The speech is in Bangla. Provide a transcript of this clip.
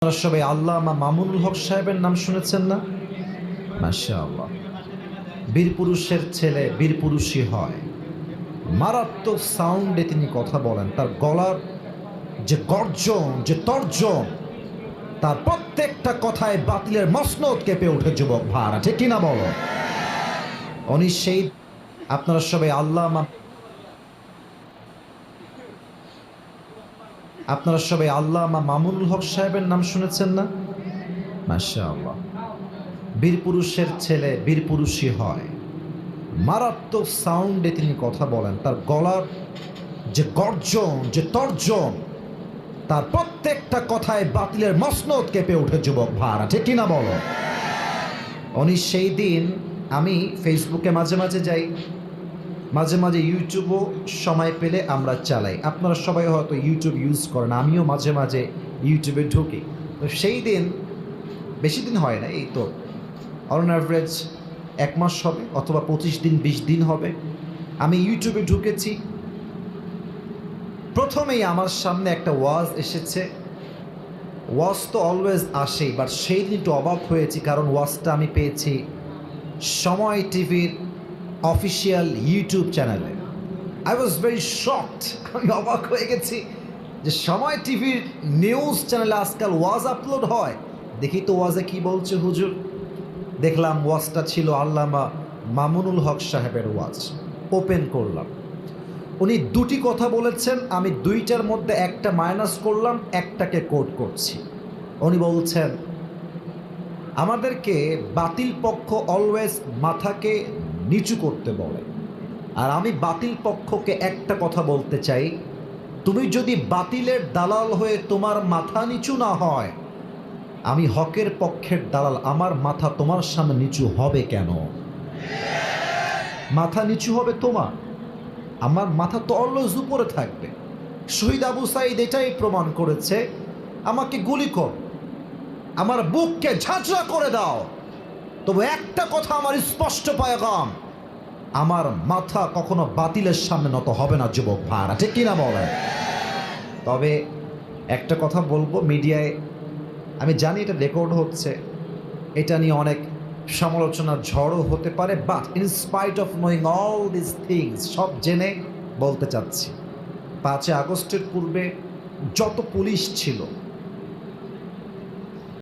আপনারা সবাই আল্লামা মামুনুল হক সাহেবের নাম শুনেছেন না? মাশাআল্লাহ। বীর পুরুষের ছেলে বীর পুরুষই হয়। মারাত্মক সাউন্ডে তিনি কথা বলেন। তার গলার যে গর্জন, যে তর্জন, তার প্রত্যেকটা কথায় বাতিলের মসনদ কেঁপে ওঠে যুবক ভাইরা। ঠিক কিনা বলো? উনি সেই আপনারা সবাই আল্লামা মামুনুল হক সাহেবের নাম শুনেছেন না? মাশাআল্লাহ। বীর পুরুষের ছেলে বীর পুরুষই হয়। মারাত্মক সাউন্ডে তিনি কথা বলেন। তার গলার যে গর্জন, যে তর্জন, তার প্রত্যেকটা কথায় বাতিলের মসনদ কেঁপে ওঠে যুবক ভাইরা। ঠিক কিনা বলো? উনি সেই দিন, আমি ফেসবুকে মাঝে মাঝে যাই, মাঝে মাঝে ইউটিউবও সময় পেলে আমরা চালাই। আপনারা সবাই হয়তো ইউটিউব ইউজ করেন, আমিও মাঝে মাঝে ইউটিউবে ঢুকি। তো সেই দিন, বেশি দিন হয় না, এই তো অন অ্যাভারেজ 1 মাস হবে অথবা 25 দিন 20 দিন হবে, আমি ইউটিউবে ঢুকেছি। প্রথমেই আমার সামনে একটা ওয়াজ এসেছে। ওয়াজ তো অলওয়েজ আসেই, বাট সেই দিন একটু অবাক হয়েছি, কারণ ওয়াজটা আমি পেয়েছি সময় টিভির অফিসিয়াল ইউটিউব চ্যানেলে। I was very shocked. আমি অবাক হয়ে গেছি যে সময় টিভির নিউজ চ্যানেলে আজকাল ওয়াজ আপলোড হয়। দেখি তো ওয়াজে কি বলছে হুজুর। দেখলাম ওয়াজটা ছিল আল্লামা মামুনুল হক সাহেবের ওয়াজ। ওপেন করলাম, উনি 2টি কথা বলেছেন, আমি 2টার মধ্যে একটা মাইনাস করলাম, একটাকে কোট করছি। উনি বলছেন, আমাদেরকে বাতিল পক্ষ অলওয়েজ মাথাকে নিচু করতে বলে, আর আমি বাতিল পক্ষকে একটা কথা বলতে চাই, তুমি যদি বাতিলের দালাল হয়ে তোমার মাথা নিচু না হয়, আমি হকের পক্ষের দালাল, আমার মাথা তোমার সামনে নিচু হবে কেন? মাথা নিচু হবে তোমার, আমার মাথা তো অলওয়েজ উপরে থাকবে। শহীদ আবু সাঈদ এটাই প্রমাণ করেছে। আমাকে গুলি কর, আমার বুককে ঝাঁঝরা করে দাও, তবে একটা কথা আমার স্পষ্ট পয়গাম, আমার মাথা কখনো বাতিলের সামনে নত হবে না যুবক ভাইরা। ঠিক কিনা বলেন? তবে একটা কথা বলবো, মিডিয়ায় আমি জানি এটা রেকর্ড হচ্ছে, এটা নিয়ে অনেক সমালোচনার ঝড়ও হতে পারে, but in spite of knowing all this things, সব জেনে বলতে চাচ্ছি, 5 আগস্টের পূর্বে যত পুলিশ ছিল